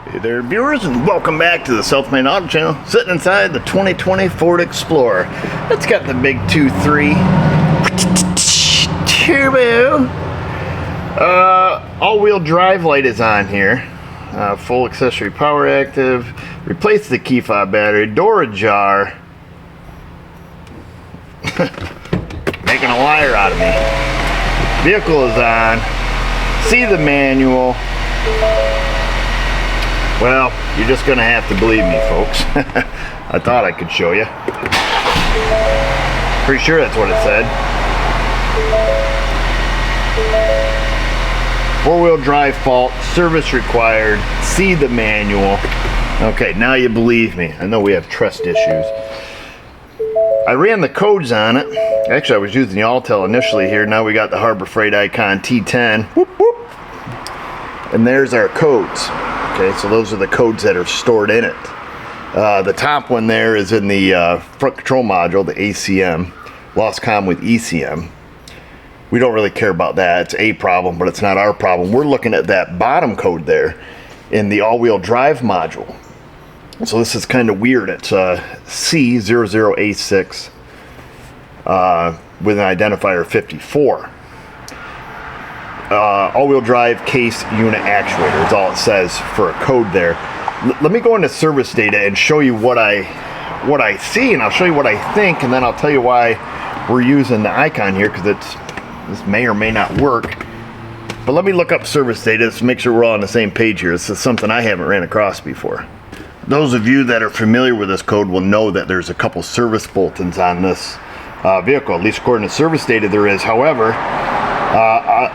Hey there, viewers, and welcome back to the Self-Made Auto Channel. Sitting inside the 2020 Ford Explorer. It's got the big 2.3 turbo. All-wheel drive light is on here. Full accessory power active. Replace the key fob battery. Door ajar. Making a liar out of me. Vehicle is on. See the manual. Well, you're just going to have to believe me, folks. I thought I could show you. Pretty sure that's what it said. Four-wheel drive fault, service required, see the manual. Okay, now you believe me. I know we have trust issues. I ran the codes on it. Actually, I was using the Alltel initially here. Now we got the Harbor Freight Icon T10. Whoop, whoop. And there's our codes. Okay, so those are the codes that are stored in it. The top one there is in the front control module, the ACM, lost comm with ECM. We don't really care about that. It's a problem, but it's not our problem. We're looking at that bottom code there in the all-wheel drive module. So this is kind of weird. It's C00A6 with an identifier 54. All-wheel drive case unit actuator is all it says for a code there. Let me go into service data and show you what I see, and I'll show you what I think, and then I'll tell you why we're using the icon here, because this may or may not work. But let me look up service data to make sure we're all on the same page here. This is something I haven't ran across before. Those of you that are familiar with this code will know that there's a couple service bulletins on this vehicle. At least according to service data there is. However,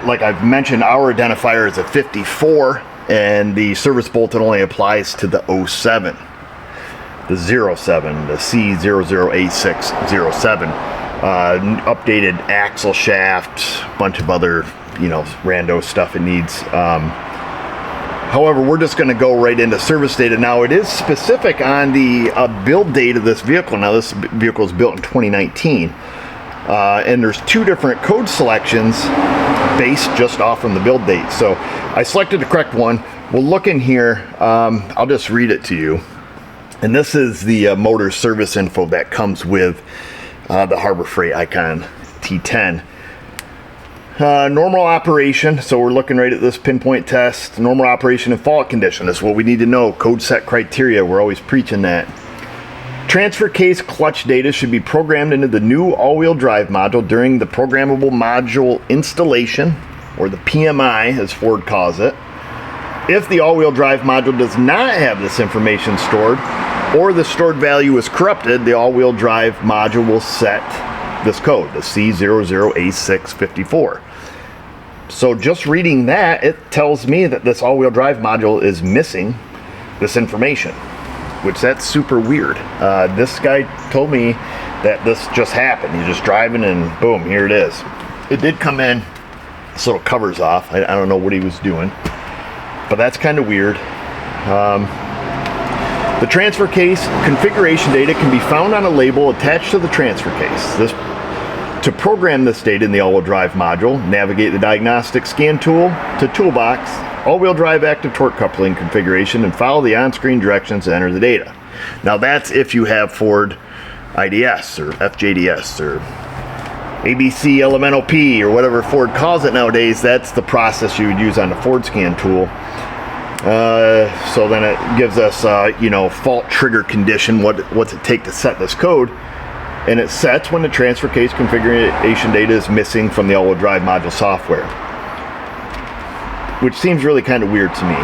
like I've mentioned, our identifier is a 54, and the service bulletin only applies to the 07, the 07, the C00A607. Updated axle shaft, bunch of other, rando stuff it needs. However, we're just going to go right into service data. Now, it is specific on the build date of this vehicle. Now, this vehicle was built in 2019. And there's two different code selections based just off from the build date. So I selected the correct one. We'll look in here. I'll just read it to you. And this is the motor service info that comes with the Harbor Freight Icon T10. Normal operation. So we're looking right at this pinpoint test. Normal operation and fault condition. That's what we need to know. Code set criteria. We're always preaching that. Transfer case clutch data should be programmed into the new all-wheel drive module during the programmable module installation, or the PMI as Ford calls it. If the all-wheel drive module does not have this information stored, or the stored value is corrupted, the all-wheel drive module will set this code, the C00A654. So just reading that, it tells me that this all-wheel drive module is missing this information, which that's super weird. This guy told me that this just happened. He's just driving and boom, here it is. It did come in, this little cover's off. I don't know what he was doing, but that's kind of weird. The transfer case configuration data can be found on a label attached to the transfer case. To program this data in the all-wheel drive module, navigate the diagnostic scan tool to toolbox, all-wheel drive active torque coupling configuration, and follow the on-screen directions to enter the data. Now that's if you have Ford IDS or FJDS or ABC Elemental P or whatever Ford calls it nowadays. That's the process you would use on the Ford scan tool. So then it gives us, fault trigger condition. What's it take to set this code? And it sets when the transfer case configuration data is missing from the all-wheel drive module software, which seems really kind of weird to me.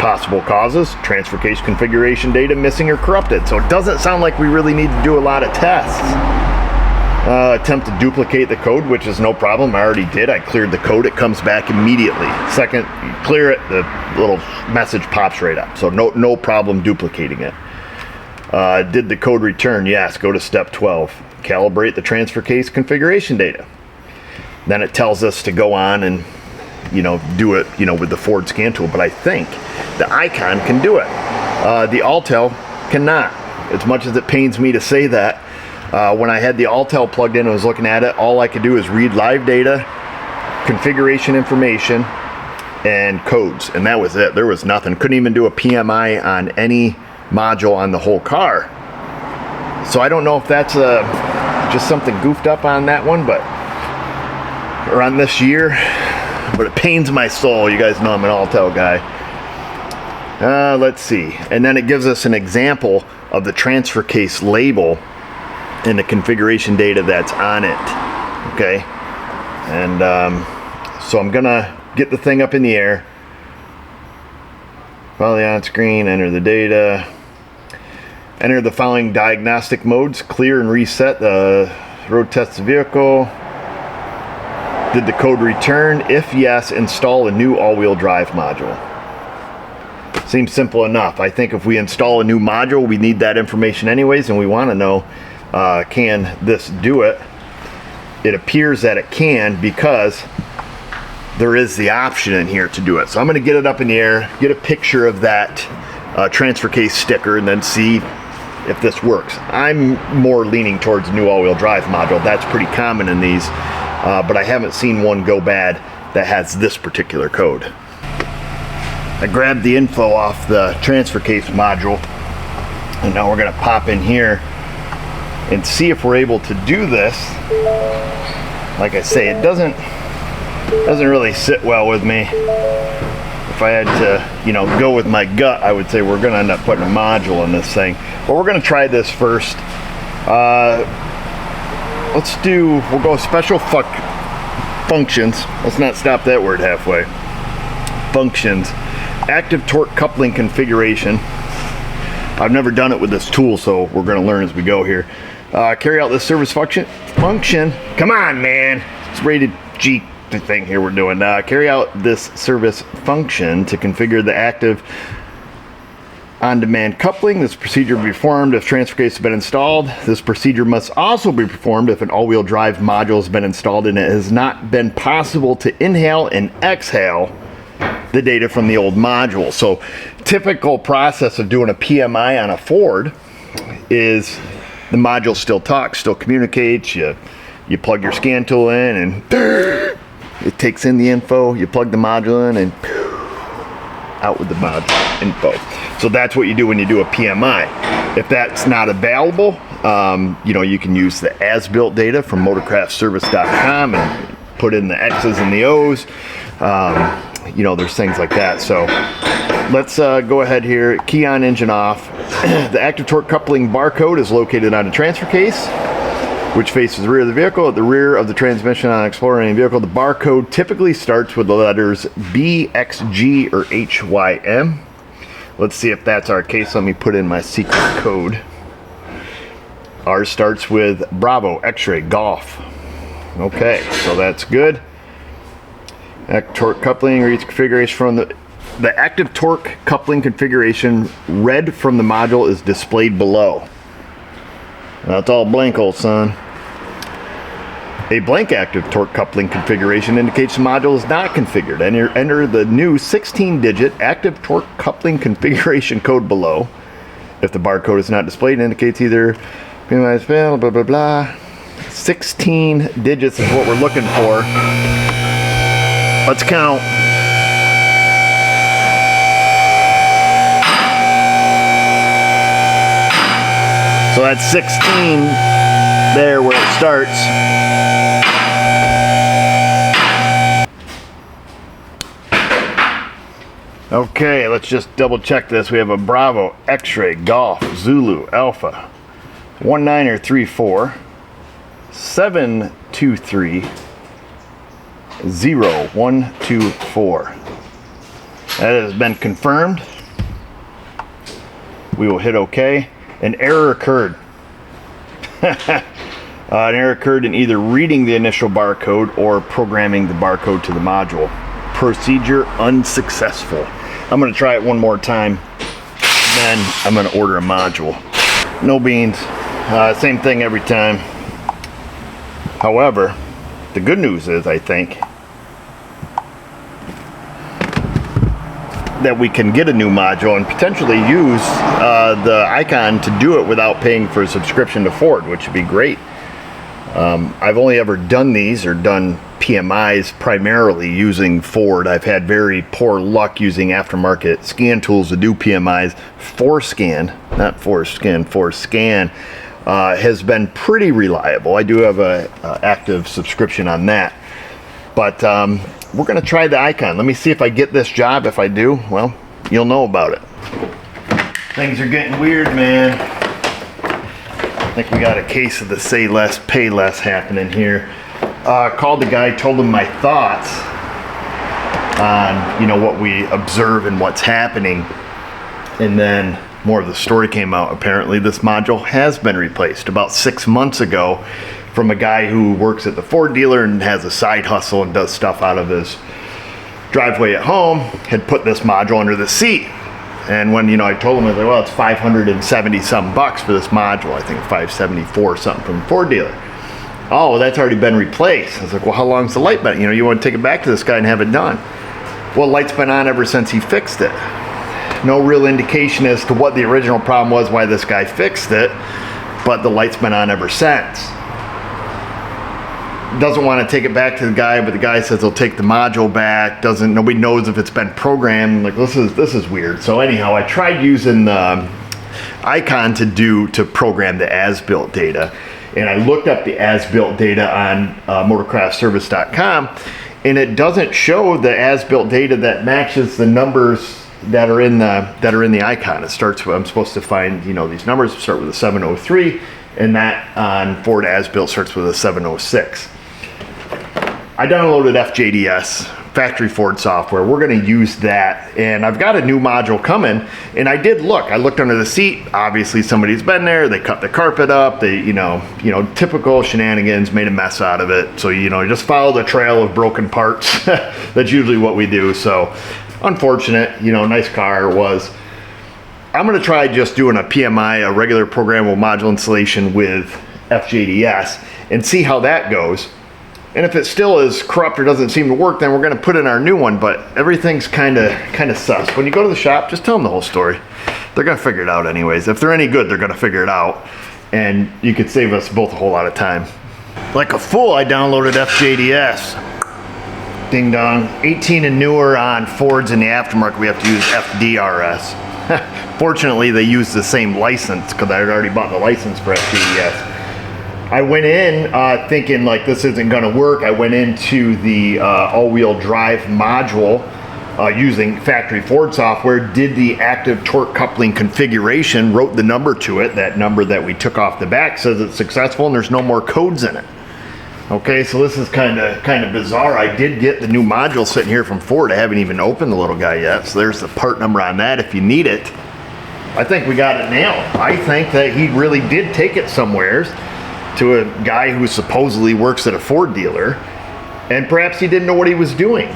Possible causes: transfer case configuration data missing or corrupted. So it doesn't sound like we really need to do a lot of tests. Attempt to duplicate the code, which is no problem. I already did. I cleared the code. It comes back immediately. Second, you clear it, the little message pops right up. So no problem duplicating it. Did the code return? Yes. Go to step 12. Calibrate the transfer case configuration data. Then it tells us to go on and do it, with the Ford scan tool. But I think the icon can do it. The Alltel cannot. As much as it pains me to say that, when I had the Alltel plugged in and was looking at it, all I could do is read live data, configuration information, and codes, and that was it. There was nothing. Couldn't even do a PMI on any module on the whole car. So I don't know if that's just something goofed up on that one, but or on this year, but it pains my soul. You guys know I'm an Altel guy. Let's see. And then it gives us an example of the transfer case label and the configuration data that's on it. Okay. And so I'm gonna get the thing up in the air. Follow the on screen, enter the data. Enter the following diagnostic modes: clear and reset the road test the vehicle. Did the code return? If yes, install a new all-wheel drive module. Seems simple enough. I think if we install a new module, we need that information anyways, and we want to know, can this do it? It appears that it can, because there is the option in here to do it. So I'm going to get it up in the air, get a picture of that transfer case sticker, and then see if this works. I'm more leaning towards new all-wheel drive module. That's pretty common in these, but I haven't seen one go bad that has this particular code. I grabbed the info off the transfer case module, and now we're going to pop in here and see if we're able to do this. Like I say, it doesn't really sit well with me. If I had to, you know, go with my gut, I would say we're going to end up putting a module in this thing. But we're going to try this first. We'll go special functions. Let's not stop that word halfway. Functions. Active torque coupling configuration. I've never done it with this tool, so we're going to learn as we go here. Carry out this service function. Come on, man. It's rated G thing here we're doing. Carry out this service function to configure the active on-demand coupling. This procedure will be performed if transfer case has been installed. This procedure must also be performed if an all-wheel drive module has been installed and it has not been possible to inhale and exhale the data from the old module. So typical process of doing a PMI on a Ford is the module still talks, still communicates. You plug your scan tool in and it takes in the info. You plug the module in and out with the module info. So that's what you do when you do a PMI. If that's not available, you can use the as-built data from motorcraftservice.com and put in the X's and the O's. There's things like that. So let's go ahead here, key on, engine off. The active torque coupling barcode is located on the transfer case, which faces the rear of the vehicle. At the rear of the transmission on Explorer any vehicle, the barcode typically starts with the letters B, X, G, or H, Y, M. Let's see if that's our case. Let me put in my secret code. Ours starts with Bravo, X-ray, Golf. Okay, so that's good. Active torque coupling reads configuration from the active torque coupling configuration read from the module is displayed below. That's all blank, old son. A blank active torque coupling configuration indicates the module is not configured. Enter the new 16-digit active torque coupling configuration code below. If the barcode is not displayed, it indicates either blah blah blah. 16 digits is what we're looking for. Let's count. So that's 16 there where it starts. Okay, let's just double check this. We have a Bravo, X-ray, Golf, Zulu, Alpha, 1934, 723, 0124. That has been confirmed. We will hit OK. An error occurred. An error occurred in either reading the initial barcode or programming the barcode to the module. Procedure unsuccessful. I'm going to try it one more time. Then I'm going to order a module. No beans. Same thing every time. However, the good news is, I think, that we can get a new module and potentially use the icon to do it without paying for a subscription to Ford, which would be great. I've only ever done these or done PMIs primarily using Ford. I've had very poor luck using aftermarket scan tools to do PMIs. Forescan, not Foreskin, Forescan has been pretty reliable. I do have a active subscription on that. But we're going to try the Icon. Let me see if I get this job. If I do, well, you'll know about it. Things are getting weird, man. I think we got a case of the say less, pay less happening here. Called the guy, told him my thoughts on, you know, what we observe and what's happening. And then more of the story came out. Apparently this module has been replaced about 6 months ago from a guy who works at the Ford dealer and has a side hustle and does stuff out of his driveway at home. Had put this module under the seat. And when, you know, I told him, I was like, well, it's 570 some bucks for this module. I think 574 something from the Ford dealer. Oh, well, that's already been replaced. I was like, well, how long's the light been? You know, you want to take it back to this guy and have it done. Well, light's been on ever since he fixed it. No real indication as to what the original problem was, why this guy fixed it, but the light's been on ever since. Doesn't want to take it back to the guy, but the guy says he'll take the module back. Nobody knows if it's been programmed. Like, this is weird. So anyhow, I tried using the Icon to program the as-built data, and I looked up the as-built data on motorcraftservice.com, and it doesn't show the as-built data that matches the numbers that are in the Icon. It starts with, I'm supposed to find, you know, these numbers start with a 703, and that on Ford as-built starts with a 706. I downloaded FJDS, factory Ford software. We're going to use that, and I've got a new module coming. And I did look. I looked under the seat. Obviously, somebody's been there. They cut the carpet up. They, you know, typical shenanigans. Made a mess out of it. So, you know, just follow the trail of broken parts. That's usually what we do. So, unfortunate. You know, nice car it was. I'm going to try just doing a PMI, a regular programmable module installation with FJDS, and see how that goes. And if it still is corrupt or doesn't seem to work, then we're going to put in our new one. But everything's kind of sus. When you go to the shop, just tell them the whole story. They're going to figure it out anyways. If they're any good, they're going to figure it out. And you could save us both a whole lot of time. Like a fool, I downloaded FJDS. Ding dong. 18 and newer on Fords in the aftermarket, we have to use FDRS. Fortunately, they use the same license because I had already bought the license for FJDS. I went in thinking like this isn't going to work. I went into the all-wheel drive module using factory Ford software, did the active torque coupling configuration, wrote the number to it. That number that we took off the back says it's successful and there's no more codes in it. Okay, so this is kind of bizarre. I did get the new module sitting here from Ford. I haven't even opened the little guy yet. So there's the part number on that if you need it. I think we got it nailed. I think that he really did take it somewheres to a guy who supposedly works at a Ford dealer, and perhaps he didn't know what he was doing.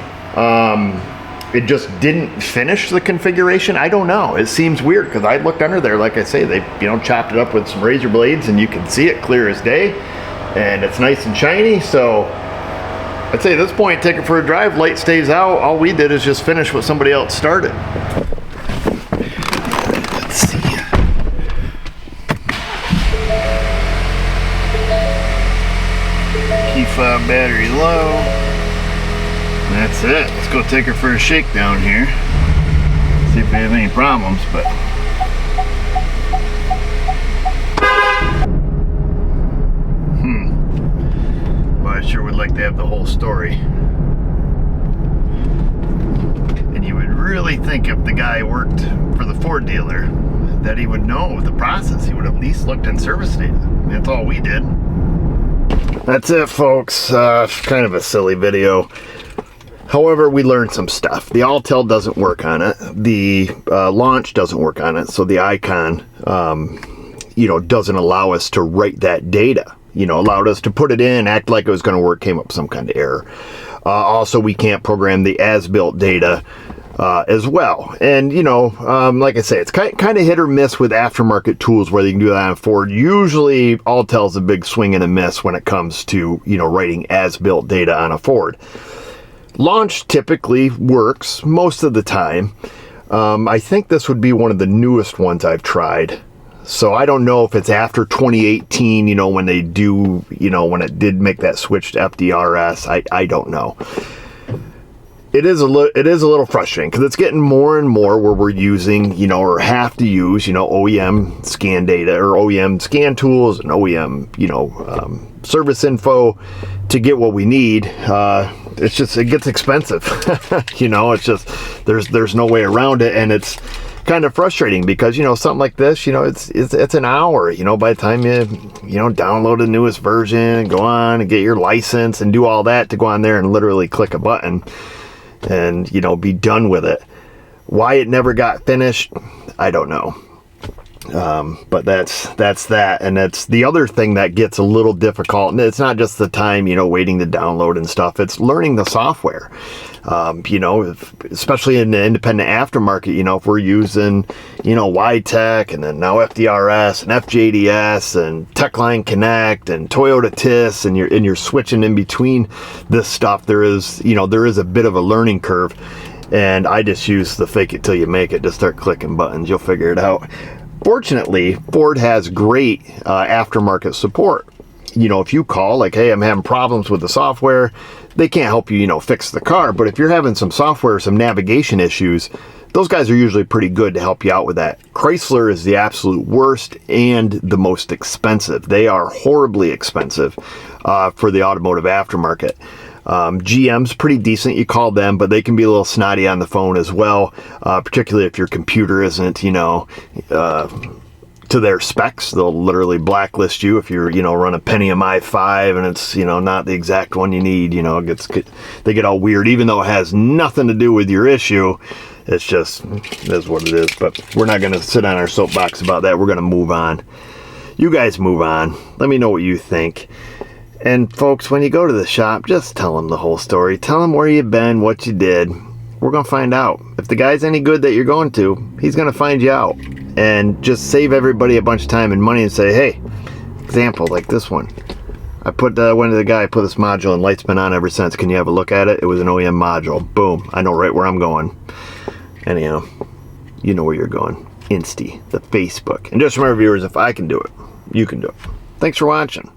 It just didn't finish the configuration. I don't know. It seems weird because I looked under there, like I say, they chopped it up with some razor blades, and you can see it clear as day, and it's nice and shiny. So I'd say at this point, take it for a drive. Light stays out. All we did is just finish what somebody else started. Let's see. Key fob battery low. That's it. Let's go take her for a shakedown here. See if we have any problems, but well, I sure would like to have the whole story. And you would really think if the guy worked for the Ford dealer that he would know the process. He would have at least looked in service data. That's all we did. That's it, folks. Kind of a silly video. However, we learned some stuff. The Alltel doesn't work on it. The launch doesn't work on it. So the Icon, doesn't allow us to write that data. Allowed us to put it in, act like it was going to work, came up with some kind of error. Also, we can't program the as-built data as well. And, like I say, it's kind of hit or miss with aftermarket tools where you can do that on Ford. Usually, Alltel's a big swing and a miss when it comes to, writing as-built data on a Ford. Launch typically works most of the time. I think this would be one of the newest ones I've tried. So I don't know if it's after 2018, you know, when they do, you know, when it did make that switch to FDRS. I don't know. It is a little frustrating because it's getting more and more where we're using, you know, or have to use, you know, OEM scan data or OEM scan tools and OEM, you know, service info to get what we need. It's just, it gets expensive. You know, it's just, there's no way around it, and it's kind of frustrating because, you know, something like this, you know, it's an hour, you know, by the time you know, download the newest version, go on and get your license and do all that to go on there and literally click a button and, you know, be done with it. Why it never got finished, I don't know. But that's that. And that's the other thing that gets a little difficult. And it's not just the time, you know, waiting to download and stuff. It's learning the software. You know, especially in the independent aftermarket, you know, if we're using, you know, YTech and then now FDRS and FJDS and Techline Connect and Toyota TIS, and you're switching in between this stuff, there is a bit of a learning curve. And I just use the fake it till you make it. Just start clicking buttons. You'll figure it out. Fortunately, Ford has great aftermarket support. You know, if you call, like, hey, I'm having problems with the software, they can't help you, you know, fix the car. But if you're having some software, some navigation issues, those guys are usually pretty good to help you out with that. Chrysler is the absolute worst and the most expensive. They are horribly expensive for the automotive aftermarket. GM's pretty decent. You call them, but they can be a little snotty on the phone as well, particularly if your computer isn't, you know, to their specs. They'll literally blacklist you if you're, you know, run a Pentium i5 and it's, you know, not the exact one you need. You know, they get all weird, even though it has nothing to do with your issue. It's just, it is what it is. But we're not going to sit on our soapbox about that. We're going to move on. You guys move on. Let me know what you think. And folks, when you go to the shop, just tell them the whole story. Tell them where you've been, what you did. We're going to find out. If the guy's any good that you're going to, he's going to find you out. And just save everybody a bunch of time and money and say, hey, example like this one. I went to the guy, put this module, and light's been on ever since. Can you have a look at it? It was an OEM module. Boom. I know right where I'm going. Anyhow, you know where you're going. Insta, the Facebook. And just remember, viewers, if I can do it, you can do it. Thanks for watching.